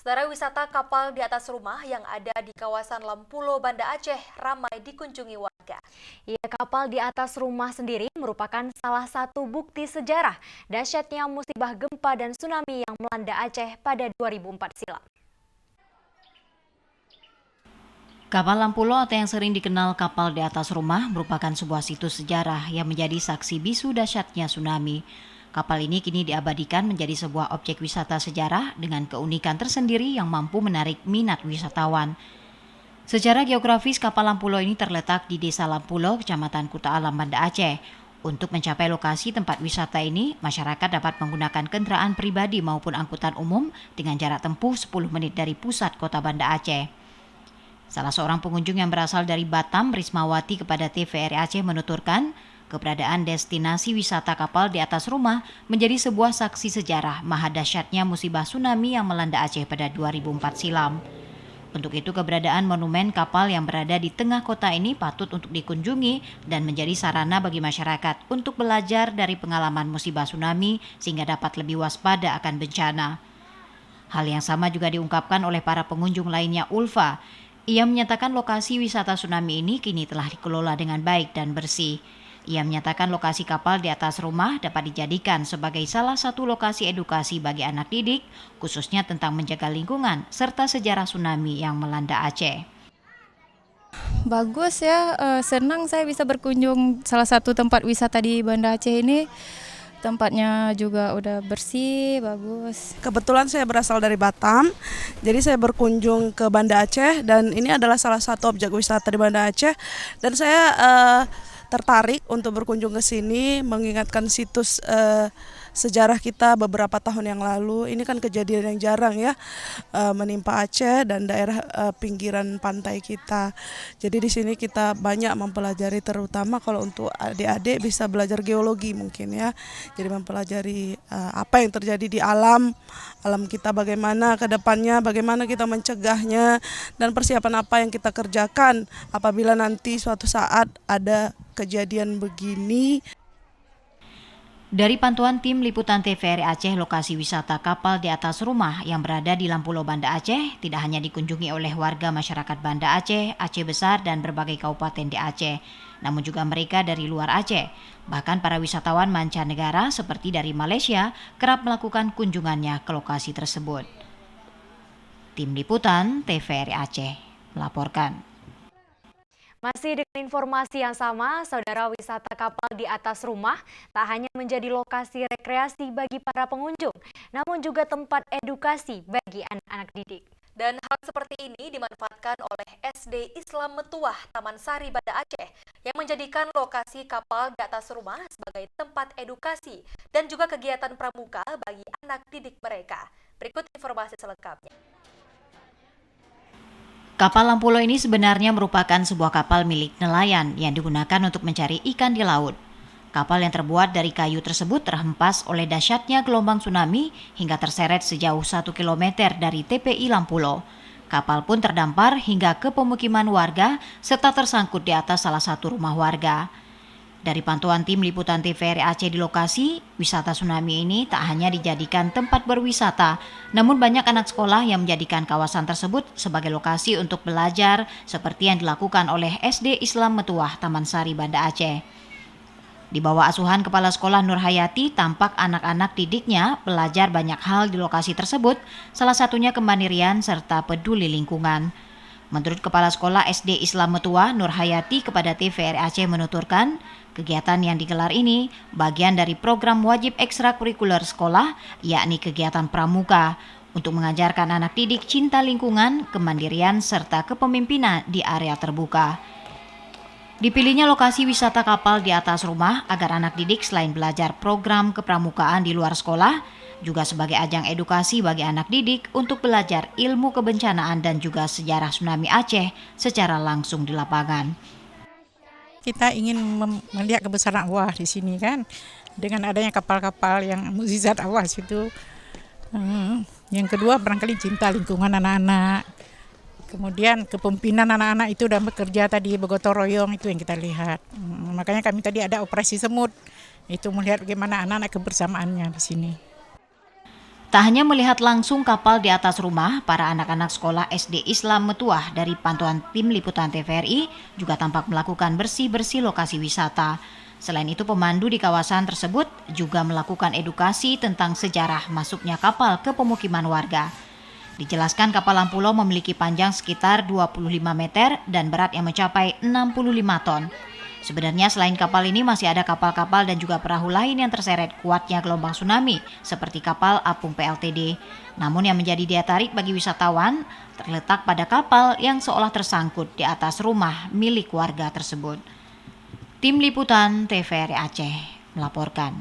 Saudara, wisata kapal di atas rumah yang ada di kawasan Lampulo, Banda Aceh ramai dikunjungi warga. Ya, kapal di atas rumah sendiri merupakan salah satu bukti sejarah dahsyatnya musibah gempa dan tsunami yang melanda Aceh pada 2004 silam. Kapal Lampulo atau yang sering dikenal kapal di atas rumah merupakan sebuah situs sejarah yang menjadi saksi bisu dahsyatnya tsunami. Kapal ini kini diabadikan menjadi sebuah objek wisata sejarah dengan keunikan tersendiri yang mampu menarik minat wisatawan. Secara geografis, kapal Lampulo ini terletak di Desa Lampulo, Kecamatan Kuta Alam, Banda Aceh. Untuk mencapai lokasi tempat wisata ini, masyarakat dapat menggunakan kendaraan pribadi maupun angkutan umum dengan jarak tempuh 10 menit dari pusat kota Banda Aceh. Salah seorang pengunjung yang berasal dari Batam, Rismawati, kepada TVRI Aceh menuturkan, keberadaan destinasi wisata kapal di atas rumah menjadi sebuah saksi sejarah maha dahsyatnya musibah tsunami yang melanda Aceh pada 2004 silam. Untuk itu, keberadaan monumen kapal yang berada di tengah kota ini patut untuk dikunjungi dan menjadi sarana bagi masyarakat untuk belajar dari pengalaman musibah tsunami sehingga dapat lebih waspada akan bencana. Hal yang sama juga diungkapkan oleh para pengunjung lainnya. Ulfa, ia menyatakan lokasi wisata tsunami ini kini telah dikelola dengan baik dan bersih. Ia menyatakan lokasi kapal di atas rumah dapat dijadikan sebagai salah satu lokasi edukasi bagi anak didik, khususnya tentang menjaga lingkungan serta sejarah tsunami yang melanda Aceh. Bagus ya, senang saya bisa berkunjung salah satu tempat wisata di Banda Aceh ini. Tempatnya juga udah bersih, bagus. Kebetulan saya berasal dari Batam, jadi saya berkunjung ke Banda Aceh dan ini adalah salah satu objek wisata di Banda Aceh. Dan saya tertarik untuk berkunjung ke sini, mengingatkan situs sejarah kita beberapa tahun yang lalu. Ini kan kejadian yang jarang ya, menimpa Aceh dan daerah pinggiran pantai kita. Jadi di sini kita banyak mempelajari, terutama kalau untuk adik-adik bisa belajar geologi mungkin ya. Jadi mempelajari apa yang terjadi di alam kita, bagaimana ke depannya, bagaimana kita mencegahnya, dan persiapan apa yang kita kerjakan apabila nanti suatu saat ada kejadian begini. Dari pantauan tim liputan TVRI Aceh, lokasi wisata kapal di atas rumah yang berada di Lampulo, Banda Aceh tidak hanya dikunjungi oleh warga masyarakat Banda Aceh, Aceh Besar, dan berbagai kabupaten di Aceh, namun juga mereka dari luar Aceh. Bahkan para wisatawan mancanegara seperti dari Malaysia kerap melakukan kunjungannya ke lokasi tersebut. Tim liputan TVRI Aceh melaporkan. Masih dengan informasi yang sama, saudara, wisata kapal di atas rumah tak hanya menjadi lokasi rekreasi bagi para pengunjung, namun juga tempat edukasi bagi anak-anak didik. Dan hal seperti ini dimanfaatkan oleh SD Islam Metuah Taman Sari, Banda Aceh yang menjadikan lokasi kapal di atas rumah sebagai tempat edukasi dan juga kegiatan pramuka bagi anak didik mereka. Berikut informasi selengkapnya. Kapal Lampulo ini sebenarnya merupakan sebuah kapal milik nelayan yang digunakan untuk mencari ikan di laut. Kapal yang terbuat dari kayu tersebut terhempas oleh dahsyatnya gelombang tsunami hingga terseret sejauh 1 km dari TPI Lampulo. Kapal pun terdampar hingga ke pemukiman warga serta tersangkut di atas salah satu rumah warga. Dari pantauan tim liputan TVRI Aceh di lokasi, wisata tsunami ini tak hanya dijadikan tempat berwisata, namun banyak anak sekolah yang menjadikan kawasan tersebut sebagai lokasi untuk belajar seperti yang dilakukan oleh SD Islam Metuah Taman Sari, Banda Aceh. Di bawah asuhan Kepala Sekolah Nur Hayati, tampak anak-anak didiknya belajar banyak hal di lokasi tersebut, salah satunya kemandirian serta peduli lingkungan. Menurut Kepala Sekolah SD Islam Metuah Nur Hayati kepada TVRI Aceh menuturkan, kegiatan yang digelar ini bagian dari program wajib ekstrakurikuler sekolah, yakni kegiatan pramuka, untuk mengajarkan anak didik cinta lingkungan, kemandirian, serta kepemimpinan di area terbuka. Dipilihnya lokasi wisata kapal di atas rumah agar anak didik selain belajar program kepramukaan di luar sekolah, juga sebagai ajang edukasi bagi anak didik untuk belajar ilmu kebencanaan dan juga sejarah tsunami Aceh secara langsung di lapangan. Kita ingin melihat kebesaran Allah di sini kan, dengan adanya kapal-kapal yang mukjizat Allah itu. Yang kedua barangkali cinta lingkungan anak-anak. Kemudian kepemimpinan anak-anak itu dan bekerja tadi bergotong royong itu yang kita lihat. Makanya kami tadi ada operasi semut, itu melihat bagaimana anak-anak kebersamaannya di sini. Tak hanya melihat langsung kapal di atas rumah, para anak-anak sekolah SD Islam Metuah dari pantauan tim liputan TVRI juga tampak melakukan bersih-bersih lokasi wisata. Selain itu, pemandu di kawasan tersebut juga melakukan edukasi tentang sejarah masuknya kapal ke pemukiman warga. Dijelaskan kapal Lampulo memiliki panjang sekitar 25 meter dan berat yang mencapai 65 ton. Sebenarnya selain kapal ini masih ada kapal-kapal dan juga perahu lain yang terseret kuatnya gelombang tsunami seperti kapal apung PLTD. Namun yang menjadi daya tarik bagi wisatawan terletak pada kapal yang seolah tersangkut di atas rumah milik warga tersebut. Tim Liputan TVRI Aceh melaporkan.